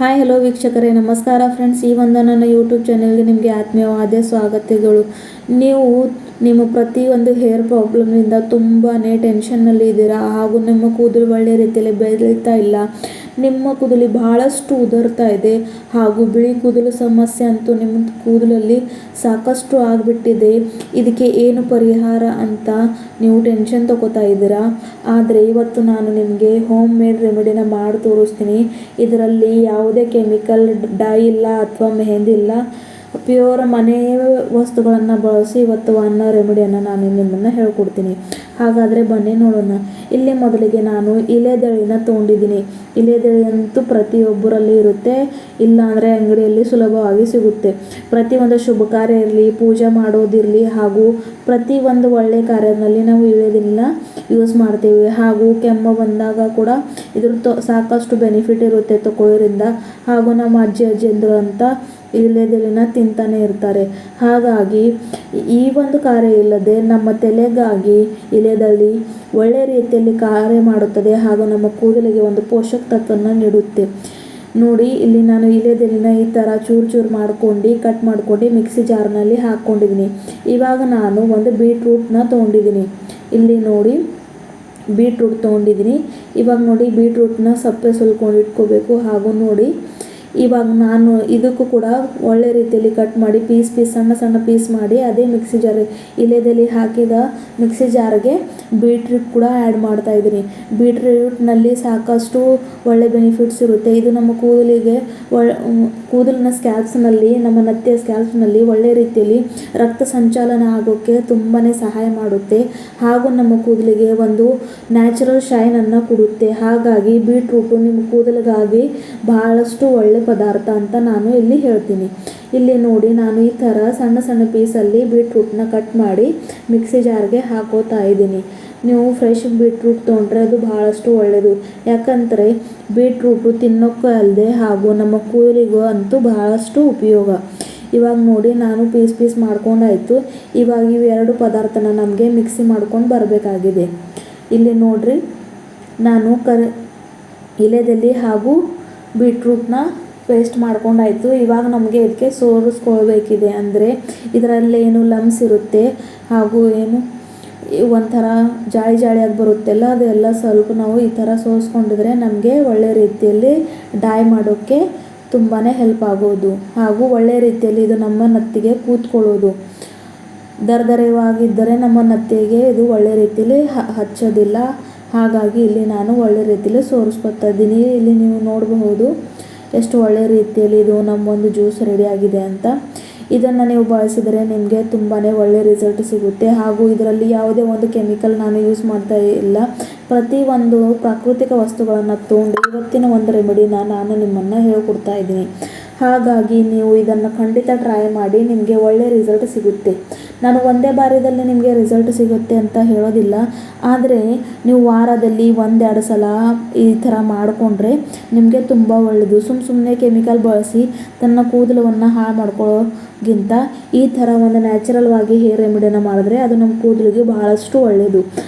Hi hello ವೀಕ್ಷಕರೇ, ನಮಸ್ಕಾರ friends. ಈ ಒಂದು ನನ್ನ ಯೂಟ್ಯೂಬ್ ಚಾನೆಲ್ಗೆ ನಿಮಗೆ ಆತ್ಮೀಯವಾದ ಸ್ವಾಗತಗಳು. ನೀವು ನಿಮ್ಮ ಪ್ರತಿಯೊಂದು ಹೇರ್ ಪ್ರಾಬ್ಲಮ್ನಿಂದ ತುಂಬಾ ಟೆನ್ಷನ್ನಲ್ಲಿ ಇದ್ದೀರಾ, ಹಾಗೂ ನಿಮ್ಮ ಕೂದಲು ಒಳ್ಳೆ ರೀತಿಯಲ್ಲಿ ಬೆಳೀತಾ ಇಲ್ಲ, ನಿಮ್ಮ ಕೂದಲು ಬಹಳಷ್ಟು ಉದುರ್ತಾ ಇದೆ, ಹಾಗೂ ಬಿಳಿ ಕೂದಲು ಸಮಸ್ಯೆ ಅಂತೂ ನಿಮ್ಮ ಕೂದಲಲ್ಲಿ ಸಾಕಷ್ಟು ಆಗಿಬಿಟ್ಟಿದೆ. ಇದಕ್ಕೆ ಏನು ಪರಿಹಾರ ಅಂತ ನೀವು ಟೆನ್ಷನ್ ತಗೋತಾ ಇದ್ದೀರಾ. ಆದರೆ ಇವತ್ತು ನಾನು ನಿಮಗೆ ಹೋಮ್ ಮೇಡ್ ರೆಮಿಡಿನ ಮಾಡಿ ತೋರಿಸ್ತೀನಿ. ಇದರಲ್ಲಿ ಯಾವುದೇ ಕೆಮಿಕಲ್ ಡೈ ಇಲ್ಲ ಅಥವಾ ಮೆಹಂದಿ ಇಲ್ಲ, ಪ್ಯೂರ್ ಮನೆ ವಸ್ತುಗಳನ್ನು ಬಳಸಿ ಇವತ್ತು ರೆಮಿಡಿಯನ್ನು ನಾನು ನಿಮ್ಮನ್ನು ಹೇಳ್ಕೊಡ್ತೀನಿ. ಹಾಗಾದರೆ ಬನ್ನಿ ನೋಡೋಣ. ಇಲ್ಲಿ ಮೊದಲಿಗೆ ನಾನು ಇಲೆದೆಳೆನ ತೊಗೊಂಡಿದ್ದೀನಿ. ಇಲೆದೆಳೆ ಅಂತೂ ಪ್ರತಿಯೊಬ್ಬರಲ್ಲಿ ಇರುತ್ತೆ, ಇಲ್ಲಾಂದರೆ ಅಂಗಡಿಯಲ್ಲಿ ಸುಲಭವಾಗಿ ಸಿಗುತ್ತೆ. ಪ್ರತಿಯೊಂದು ಶುಭ ಕಾರ್ಯ ಇರಲಿ, ಪೂಜೆ ಮಾಡೋದಿರಲಿ, ಹಾಗೂ ಪ್ರತಿಯೊಂದು ಒಳ್ಳೆಯ ಕಾರ್ಯದಲ್ಲಿ ನಾವು ಇಲೆದೆಳೆನ ಯೂಸ್ ಮಾಡ್ತೀವಿ. ಹಾಗೂ ಕೆಮ್ಮು ಬಂದಾಗ ಕೂಡ ಇದ್ರ ಸಾಕಷ್ಟು ಬೆನಿಫಿಟ್ ಇರುತ್ತೆ ತಗೊಳ್ಳೋದ್ರಿಂದ. ಹಾಗೂ ನಮ್ಮ ಅಜ್ಜಿಯಂದಿರು ಅಂತ ಇಲೆದೆಳೆನ ತಿಂತಾನೆ ಇರ್ತಾರೆ. ಹಾಗಾಗಿ ಈ ಒಂದು ಕಾರ್ಯ ಇಲ್ಲದೆ ನಮ್ಮ ತಲೆಗಾಗಿ ಇಲೆದೆಳೆ ಒಳ್ಳೆ ರೀತಿಯಲ್ಲಿ ಕಾರ್ಯ ಮಾಡುತ್ತದೆ, ಹಾಗೂ ನಮ್ಮ ಕೂದಲಿಗೆ ಒಂದು ಪೋಷಕ ತತ್ವವನ್ನು ನೀಡುತ್ತೆ. ನೋಡಿ, ಇಲ್ಲಿ ನಾನು ಇಲೆದೆಳೆನ ಈ ಥರ ಚೂರು ಮಾಡ್ಕೊಂಡು ಕಟ್ ಮಾಡ್ಕೊಂಡು ಮಿಕ್ಸಿ ಜಾರ್ನಲ್ಲಿ ಹಾಕ್ಕೊಂಡಿದ್ದೀನಿ. ಇವಾಗ ನಾನು ಒಂದು ಬೀಟ್ರೂಟ್ನ ತೊಗೊಂಡಿದ್ದೀನಿ. ಇಲ್ಲಿ ನೋಡಿ, ಬೀಟ್ರೂಟ್ ತೊಗೊಂಡಿದ್ದೀನಿ. ಇವಾಗ ನೋಡಿ, ಬೀಟ್ರೂಟ್ನ ಸಪ್ಪೆ ಸುಲ್ಕೊಂಡು ಇಟ್ಕೋಬೇಕು. ಹಾಗೂ ನೋಡಿ, ಇವಾಗ ನಾನು ಇದಕ್ಕೂ ಕೂಡ ಒಳ್ಳೆ ರೀತಿಯಲ್ಲಿ ಕಟ್ ಮಾಡಿ ಸಣ್ಣ ಪೀಸ್ ಮಾಡಿ ಅದೇ ಮಿಕ್ಸಿ ಜಾರ್ ಇಲೆದೆಲೆ ಹಾಕಿದ ಮಿಕ್ಸಿ ಜಾರ್ಗೆ ಬೀಟ್ರೂಟ್ ಕೂಡ ಆ್ಯಡ್ ಮಾಡ್ತಾ ಇದ್ದೀನಿ. ಬೀಟ್ರೂಟ್ನಲ್ಲಿ ಸಾಕಷ್ಟು ಒಳ್ಳೆ ಬೆನಿಫಿಟ್ಸ್ ಇರುತ್ತೆ. ಇದು ನಮ್ಮ ಕೂದಲಿಗೆ ಕೂದಲಿನ ಸ್ಕ್ಯಾಲ್ಪ್ಸ್ನಲ್ಲಿ, ನಮ್ಮ ನತ್ತಿಯ ಸ್ಕ್ಯಾಲ್ಪ್ಸ್ನಲ್ಲಿ ಒಳ್ಳೆ ರೀತಿಯಲ್ಲಿ ರಕ್ತ ಸಂಚಾಲನ ಆಗೋಕ್ಕೆ ತುಂಬಾ ಸಹಾಯ ಮಾಡುತ್ತೆ, ಹಾಗೂ ನಮ್ಮ ಕೂದಲಿಗೆ ಒಂದು ನ್ಯಾಚುರಲ್ ಶೈನನ್ನು ಕೊಡುತ್ತೆ. ಹಾಗಾಗಿ ಬೀಟ್ರೂಟು ನಿಮ್ಮ ಕೂದಲಿಗಾಗಿ ಬಹಳಷ್ಟು ಒಳ್ಳೆ ಪದಾರ್ಥ ಅಂತ ನಾನು ಇಲ್ಲಿ ಹೇಳ್ತೀನಿ. ಇಲ್ಲಿ ನೋಡಿ, ನಾನು ಈ ಥರ ಸಣ್ಣ ಪೀಸಲ್ಲಿ ಬೀಟ್ರೂಟ್ನ ಕಟ್ ಮಾಡಿ ಮಿಕ್ಸಿ ಜಾರ್ಗೆ ಹಾಕೋತಾ ಇದ್ದೀನಿ. ನೀವು ಫ್ರೆಶ್ ಬೀಟ್ರೂಟ್ ತೊಗೊಂಡ್ರೆ ಅದು ಬಹಳಷ್ಟು ಒಳ್ಳೆಯದು. ಯಾಕಂದರೆ ಬೀಟ್ರೂಟು ತಿನ್ನೋಕ್ಕೂ ಅಲ್ಲದೆ ಹಾಗೂ ನಮ್ಮ ಕೂದಲಿಗೂ ಅಂತೂ ಬಹಳಷ್ಟು ಉಪಯೋಗ. ಇವಾಗ ನೋಡಿ, ನಾನು ಪೀಸ್ ಮಾಡ್ಕೊಂಡಾಯಿತು. ಇವಾಗ ಇವೆರಡು ಪದಾರ್ಥನ ನಮಗೆ ಮಿಕ್ಸಿ ಮಾಡ್ಕೊಂಡು ಬರಬೇಕಾಗಿದೆ. ಇಲ್ಲಿ ನೋಡ್ರಿ, ನಾನು ಇಲೆದೆಲೆ ಹಾಗೂ ಬೀಟ್ರೂಟ್ನ ಪೇಸ್ಟ್ ಮಾಡ್ಕೊಂಡಾಯಿತು. ಇವಾಗ ನಮಗೆ ಇದಕ್ಕೆ ಸೋರಿಸ್ಕೊಳ್ಬೇಕಿದೆ. ಅಂದರೆ ಇದರಲ್ಲಿ ಏನು ಲಮ್ಸ್ ಇರುತ್ತೆ, ಹಾಗೂ ಏನು ಒಂಥರ ಜಾಳಿಯಾಗಿ ಬರುತ್ತೆಲ್ಲ, ಅದೆಲ್ಲ ಸ್ವಲ್ಪ ನಾವು ಈ ಥರ ಸೋರಿಸ್ಕೊಂಡಿದ್ರೆ ನಮಗೆ ಒಳ್ಳೆ ರೀತಿಯಲ್ಲಿ ಡೈ ಮಾಡೋಕ್ಕೆ ತುಂಬಾ ಹೆಲ್ಪ್ ಆಗೋದು, ಹಾಗೂ ಒಳ್ಳೆ ರೀತಿಯಲ್ಲಿ ಇದು ನಮ್ಮ ನತ್ತಿಗೆ ಕೂತ್ಕೊಳ್ಳೋದು. ದರವಾಗಿದ್ದರೆ ನಮ್ಮ ನತ್ತಿಗೆ ಇದು ಒಳ್ಳೆ ರೀತಿಯಲ್ಲಿ ಹಚ್ಚೋದಿಲ್ಲ. ಹಾಗಾಗಿ ಇಲ್ಲಿ ನಾನು ಒಳ್ಳೆ ರೀತಿಯಲ್ಲಿ ಸೋರಿಸ್ಕೊತಾ ಇದ್ದೀನಿ. ಇಲ್ಲಿ ನೀವು ನೋಡಬಹುದು ಎಷ್ಟು ಒಳ್ಳೆ ರೀತಿಯಲ್ಲಿ ಇದು ನಮ್ಮೊಂದು ಜ್ಯೂಸ್ ರೆಡಿಯಾಗಿದೆ ಅಂತ. ಇದನ್ನು ನೀವು ಬಳಸಿದರೆ ನಿಮಗೆ ತುಂಬಾ ಒಳ್ಳೆ ರಿಸಲ್ಟ್ ಸಿಗುತ್ತೆ. ಹಾಗೂ ಇದರಲ್ಲಿ ಯಾವುದೇ ಒಂದು ಕೆಮಿಕಲ್ ನಾನು ಯೂಸ್ ಮಾಡ್ತಾ ಇಲ್ಲ. ಪ್ರತಿಯೊಂದು ಪ್ರಾಕೃತಿಕ ವಸ್ತುಗಳನ್ನು ತೊಗೊಂಡು ಇವತ್ತಿನ ಒಂದು ರೆಮಿಡಿನ ನಾನು ನಿಮ್ಮನ್ನು ಹೇಳ್ಕೊಡ್ತಾ ಇದ್ದೀನಿ. ಹಾಗಾಗಿ ನೀವು ಇದನ್ನು ಖಂಡಿತ ಟ್ರೈ ಮಾಡಿ, ನಿಮಗೆ ಒಳ್ಳೆ ರಿಸಲ್ಟ್ ಸಿಗುತ್ತೆ. ನಾನು ಒಂದೇ ಬಾರಿಯಲ್ಲಿ ನಿಮಗೆ ರಿಸಲ್ಟ್ ಸಿಗುತ್ತೆ ಅಂತ ಹೇಳೋದಿಲ್ಲ, ಆದರೆ ನೀವು ವಾರದಲ್ಲಿ 1-2 ಸಲ ಈ ಥರ ಮಾಡಿಕೊಂಡ್ರೆ ನಿಮಗೆ ತುಂಬ ಒಳ್ಳೆಯದು. ಸುಮ್ಮನೆ ಕೆಮಿಕಲ್ ಬಳಸಿ ತನ್ನ ಕೂದಲನ್ನು ಹಾಳು ಮಾಡ್ಕೊಳ್ಳೋಕ್ಕಿಂತ ಈ ಥರ ಒಂದು ನ್ಯಾಚುರಲ್ವಾಗಿ ಹೇರ್ ರೆಮಿಡಿನ ಮಾಡಿದ್ರೆ ಅದು ನಮ್ಮ ಕೂದಲಿಗೆ ಬಹಳಷ್ಟು ಒಳ್ಳೆಯದು.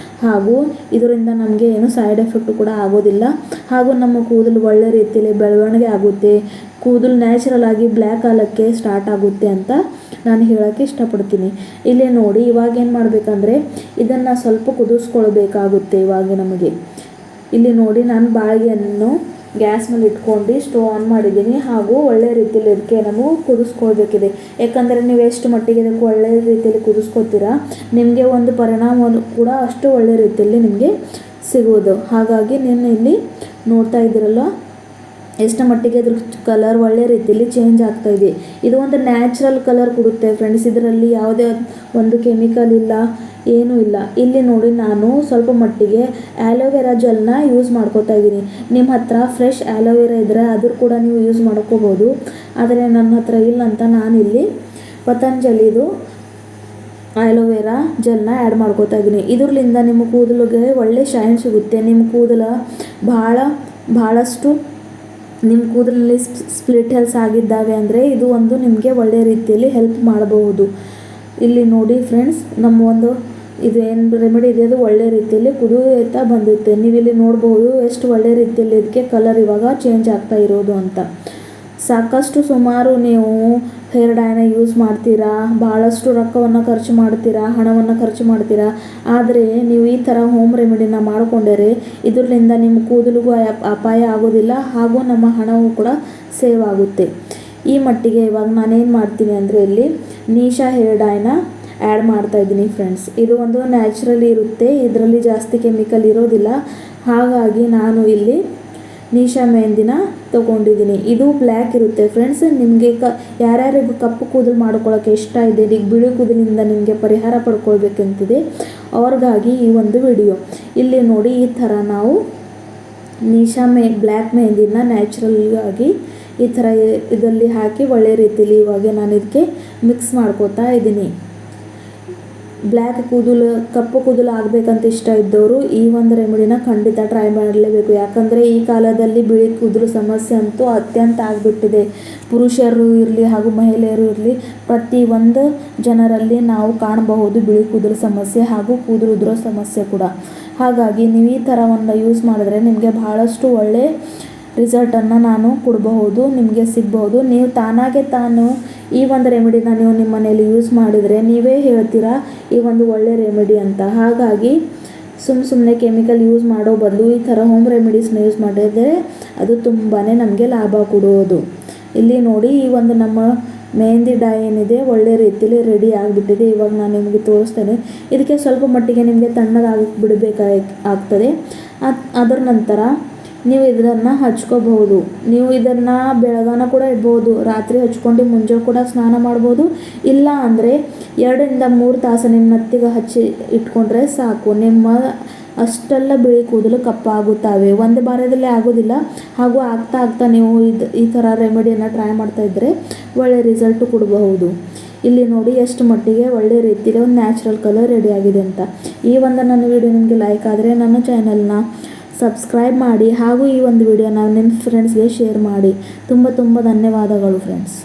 ಹಾಗೂ ಇದರಿಂದ ನಮಗೆ ಏನು ಸೈಡ್ ಎಫೆಕ್ಟು ಕೂಡ ಆಗೋದಿಲ್ಲ. ಹಾಗೂ ನಮ್ಮ ಕೂದಲು ಒಳ್ಳೆ ರೀತಿಯಲ್ಲಿ ಬೆಳವಣಿಗೆ ಆಗುತ್ತೆ, ಕೂದಲು ನ್ಯಾಚುರಲ್ ಆಗಿ ಬ್ಲ್ಯಾಕ್ ಆಗಲಿಕ್ಕೆ ಸ್ಟಾರ್ಟ್ ಆಗುತ್ತೆ ಅಂತ ನಾನು ಹೇಳೋಕ್ಕೆ ಇಷ್ಟಪಡ್ತೀನಿ. ಇಲ್ಲೇ ನೋಡಿ, ಇವಾಗ ಏನು ಮಾಡಬೇಕಂದ್ರೆ ಇದನ್ನು ಸ್ವಲ್ಪ ಕುದಿಸ್ಕೊಳ್ಬೇಕಾಗುತ್ತೆ. ಇವಾಗ ನಮಗೆ ಇಲ್ಲಿ ನೋಡಿ, ನಾನು ಬಾಳಿಗೆಯನ್ನು ಗ್ಯಾಸ್ ಮೇಲೆ ಇಟ್ಕೊಂಡು ಸ್ಟವ್ ಆನ್ ಮಾಡಿದ್ದೀನಿ. ಹಾಗೂ ಒಳ್ಳೆ ರೀತಿಯಲ್ಲಿ ಇದಕ್ಕೆ ನಾವು ಕುದಿಸ್ಕೊಳ್ಬೇಕಿದೆ. ಯಾಕಂದರೆ ನೀವು ಎಷ್ಟು ಮಟ್ಟಿಗೆ ಇದಕ್ಕೆ ಒಳ್ಳೆ ರೀತಿಯಲ್ಲಿ ಕುದಿಸ್ಕೊತೀರಾ, ನಿಮಗೆ ಒಂದು ಪರಿಣಾಮ ಕೂಡ ಅಷ್ಟು ಒಳ್ಳೆ ರೀತಿಯಲ್ಲಿ ನಿಮಗೆ ಸಿಗೋದು. ಹಾಗಾಗಿ ನಾನು ಇಲ್ಲಿ ನೋಡ್ತಾ ಇದ್ದೀರಲ್ಲ ಎಷ್ಟು ಮಟ್ಟಿಗೆ ಇದ್ರ ಕಲರ್ ಒಳ್ಳೆ ರೀತಿಯಲ್ಲಿ ಚೇಂಜ್ ಆಗ್ತಾಯಿದೆ. ಇದು ಒಂದು ನ್ಯಾಚುರಲ್ ಕಲರ್ ಕೊಡುತ್ತೆ ಫ್ರೆಂಡ್ಸ್. ಇದರಲ್ಲಿ ಯಾವುದೇ ಒಂದು ಕೆಮಿಕಲ್ ಇಲ್ಲ, ಏನೂ ಇಲ್ಲ. ಇಲ್ಲಿ ನೋಡಿ, ನಾನು ಸ್ವಲ್ಪ ಮಟ್ಟಿಗೆ ಆ್ಯಲೋವೆರಾ ಜೆಲ್ನ ಯೂಸ್ ಮಾಡ್ಕೋತಾ ಇದ್ದೀನಿ. ನಿಮ್ಮ ಹತ್ರ ಫ್ರೆಶ್ ಆ್ಯಲೋವೆರಾ ಇದ್ದರೆ ಅದ್ರ ಕೂಡ ನೀವು ಯೂಸ್ ಮಾಡ್ಕೋಬೋದು. ಆದರೆ ನನ್ನ ಹತ್ರ ಇಲ್ಲ ಅಂತ ನಾನಿಲ್ಲಿ ಪತಂಜಲಿದು ಆ್ಯಲೋವೆರಾ ಜೆಲ್ನ ಆ್ಯಡ್ ಮಾಡ್ಕೋತಾ ಇದ್ದೀನಿ. ಇದರಿಂದ ನಿಮ್ಮ ಕೂದಲಿಗೆ ಒಳ್ಳೆ ಶೈನ್ ಸಿಗುತ್ತೆ. ನಿಮ್ಮ ಕೂದಲು ಬಹಳಷ್ಟು ನಿಮ್ಮ ಕೂದಲಲ್ಲಿ ಸ್ಪ್ಲಿಟ್ ಹೆಲ್ಸ್ ಆಗಿದ್ದಾವೆ ಅಂದರೆ ಇದು ಒಂದು ನಿಮಗೆ ಒಳ್ಳೆ ರೀತಿಯಲ್ಲಿ ಹೆಲ್ಪ್ ಮಾಡಬಹುದು. ಇಲ್ಲಿ ನೋಡಿ ಫ್ರೆಂಡ್ಸ್, ನಮ್ಮ ಒಂದು ಇದು ಏನು ರೆಮಿಡಿ ಇದೆ ಅದು ಒಳ್ಳೆ ರೀತಿಯಲ್ಲಿ ಕುದಿಯುತ್ತಾ ಬಂದಿರುತ್ತೆ. ನೀವು ಇಲ್ಲಿ ನೋಡ್ಬೋದು ಎಷ್ಟು ಒಳ್ಳೆ ರೀತಿಯಲ್ಲಿ ಇದಕ್ಕೆ ಕಲರ್ ಇವಾಗ ಚೇಂಜ್ ಆಗ್ತಾ ಇರೋದು ಅಂತ. ಸಾಕಷ್ಟು ಸುಮಾರು ನೀವು ಹೇರ್ ಡೈನ ಯೂಸ್ ಮಾಡ್ತೀರಾ, ಭಾಳಷ್ಟು ರೊಕ್ಕವನ್ನು ಖರ್ಚು ಮಾಡ್ತೀರಾ, ಹಣವನ್ನು ಖರ್ಚು ಮಾಡ್ತೀರಾ. ಆದರೆ ನೀವು ಈ ಥರ ಹೋಮ್ ರೆಮಿಡಿನ ಮಾಡಿಕೊಂಡರೆ ಇದರಿಂದ ನಿಮ್ಮ ಕೂದಲಿಗೂ ಅಪಾಯ ಆಗೋದಿಲ್ಲ, ಹಾಗೂ ನಮ್ಮ ಹಣವೂ ಕೂಡ ಸೇವ್ ಆಗುತ್ತೆ. ಈ ಮಟ್ಟಿಗೆ ಇವಾಗ ನಾನೇನು ಮಾಡ್ತೀನಿ ಅಂದರೆ ಇಲ್ಲಿ ನೀಶಾ ಹೇರ್ ಡೈನ ಆ್ಯಡ್ ಮಾಡ್ತಾಯಿದ್ದೀನಿ ಫ್ರೆಂಡ್ಸ್. ಇದು ಒಂದು ನ್ಯಾಚುರಲಿ ಇರುತ್ತೆ, ಇದರಲ್ಲಿ ಜಾಸ್ತಿ ಕೆಮಿಕಲ್ ಇರೋದಿಲ್ಲ. ಹಾಗಾಗಿ ನಾನು ಇಲ್ಲಿ ನೀಶಾ ಮೆಹಂದಿನ ತೊಗೊಂಡಿದ್ದೀನಿ. ಇದು ಬ್ಲ್ಯಾಕ್ ಇರುತ್ತೆ ಫ್ರೆಂಡ್ಸ್. ನಿಮಗೆ ಯಾರ್ಯಾರಿಗೂ ಕಪ್ಪು ಕೂದಲು ಮಾಡ್ಕೊಳ್ಳೋಕ್ಕೆ ಇಷ್ಟ ಇದೆ, ಈಗ ಬಿಳಿ ಕೂದಲಿಂದ ನಿಮಗೆ ಪರಿಹಾರ ಪಡ್ಕೊಳ್ಬೇಕಂತಿದೆ, ಅವ್ರಿಗಾಗಿ ಈ ಒಂದು ವಿಡಿಯೋ. ಇಲ್ಲಿ ನೋಡಿ, ಈ ಥರ ನಾವು ನೀಶಾ ಬ್ಲ್ಯಾಕ್ ಮೆಹಂದಿನ ನ್ಯಾಚುರಲ್ ಆಗಿ ಈ ಥರ ಇದರಲ್ಲಿ ಹಾಕಿ ಒಳ್ಳೆ ರೀತಿಯಲ್ಲಿ ಇವಾಗ ನಾನು ಇದಕ್ಕೆ ಮಿಕ್ಸ್ ಮಾಡ್ಕೋತಾ ಇದ್ದೀನಿ. ಬ್ಲ್ಯಾಕ್ ಕೂದಲು ಕಪ್ಪು ಕೂದಲು ಆಗಬೇಕಂತ ಇಷ್ಟ ಇದ್ದವರು ಈ ಒಂದು ರೆಮಿಡಿನ ಖಂಡಿತ ಟ್ರೈ ಮಾಡಲೇಬೇಕು. ಯಾಕಂದರೆ ಈ ಕಾಲದಲ್ಲಿ ಬಿಳಿ ಕೂದಲು ಸಮಸ್ಯೆ ಅಂತೂ ಅತ್ಯಂತ ಆಗಿಬಿಟ್ಟಿದೆ. ಪುರುಷರು ಇರಲಿ ಹಾಗೂ ಮಹಿಳೆಯರು ಇರಲಿ, ಪ್ರತಿಯೊಂದು ಜನರಲ್ಲಿ ನಾವು ಕಾಣಬಹುದು ಬಿಳಿ ಕೂದಲು ಸಮಸ್ಯೆ ಹಾಗೂ ಕೂದಲು ಉದುರೋ ಸಮಸ್ಯೆ ಕೂಡ. ಹಾಗಾಗಿ ನೀವು ಈ ಥರವನ್ನು ಯೂಸ್ ಮಾಡಿದ್ರೆ ನಿಮಗೆ ಬಹಳಷ್ಟು ಒಳ್ಳೆ ರಿಸಲ್ಟನ್ನು ನಾನು ಕೊಡಬಹುದು, ನಿಮಗೆ ಸಿಗಬಹುದು. ನೀವು ತಾನಾಗೆ ತಾನು ಈ ಒಂದು ರೆಮಿಡಿನ ನೀವು ನಿಮ್ಮ ಮನೆಯಲ್ಲಿ ಯೂಸ್ ಮಾಡಿದರೆ ನೀವೇ ಹೇಳ್ತೀರಾ ಈ ಒಂದು ಒಳ್ಳೆ ರೆಮಿಡಿ ಅಂತ. ಹಾಗಾಗಿ ಸುಮ್ಮನೆ ಕೆಮಿಕಲ್ ಯೂಸ್ ಮಾಡೋ ಬದಲು ಈ ಥರ ಹೋಮ್ ರೆಮಿಡೀಸ್ನ ಯೂಸ್ ಮಾಡಿದರೆ ಅದು ತುಂಬಾ ನಮಗೆ ಲಾಭ ಕೊಡುವುದು. ಇಲ್ಲಿ ನೋಡಿ, ಈ ಒಂದು ನಮ್ಮ ಮೆಹಂದಿ ಡೈ ಏನಿದೆ ಒಳ್ಳೆ ರೀತಿಯಲ್ಲಿ ರೆಡಿ ಆಗಿಬಿಟ್ಟಿದೆ. ಇವಾಗ ನಾನು ನಿಮಗೆ ತೋರಿಸ್ತೇನೆ. ಇದಕ್ಕೆ ಸ್ವಲ್ಪ ಮಟ್ಟಿಗೆ ನಿಮಗೆ ತಣ್ಣಗಾಗಿ ಬಿಡಬೇಕಾಗ್ತದೆ. ಅದರ ನಂತರ ನೀವು ಇದನ್ನು ಹಚ್ಕೋಬಹುದು. ನೀವು ಇದನ್ನು ಬೆಳಗಾನ ಕೂಡ ಇಡ್ಬೋದು, ರಾತ್ರಿ ಹಚ್ಕೊಂಡು ಮುಂಜಾನೆ ಕೂಡ ಸ್ನಾನ ಮಾಡ್ಬೋದು. ಇಲ್ಲ ಅಂದರೆ 2-3 ತಾಸು ನಿಮ್ಮ ನೆತ್ತಿಗೆ ಹಚ್ಚಿ ಇಟ್ಕೊಂಡ್ರೆ ಸಾಕು, ನಿಮ್ಮ ಅಷ್ಟೆಲ್ಲ ಬಿಳಿ ಕೂದಲು ಕಪ್ಪಾಗುತ್ತವೆ. ಒಂದು ಬಾರದಲ್ಲೇ ಆಗೋದಿಲ್ಲ. ಹಾಗೂ ಆಗ್ತಾ ನೀವು ಈ ಥರ ರೆಮಿಡಿಯನ್ನು ಟ್ರೈ ಮಾಡ್ತಾಯಿದ್ರೆ ಒಳ್ಳೆ ರಿಸಲ್ಟು ಕೊಡಬಹುದು. ಇಲ್ಲಿ ನೋಡಿ ಎಷ್ಟು ಮಟ್ಟಿಗೆ ಒಳ್ಳೆ ರೀತಿಯಲ್ಲಿ ಒಂದು ನ್ಯಾಚುರಲ್ ಕಲರ್ ರೆಡಿ ಆಗಿದೆ ಅಂತ. ಈ ಒಂದು ನನ್ನ ವಿಡಿಯೋ ನಿಮಗೆ ಲೈಕ್ ಆದರೆ ನನ್ನ ಚಾನಲ್ನ ಸಬ್ಸ್ಕ್ರೈಬ್ ಮಾಡಿ, ಹಾಗೂ ಈ ಒಂದು ವಿಡಿಯೋನ ನಿಮ್ಮ ಫ್ರೆಂಡ್ಸ್ಗೆ ಶೇರ್ ಮಾಡಿ. ತುಂಬ ಧನ್ಯವಾದಗಳು ಫ್ರೆಂಡ್ಸ್.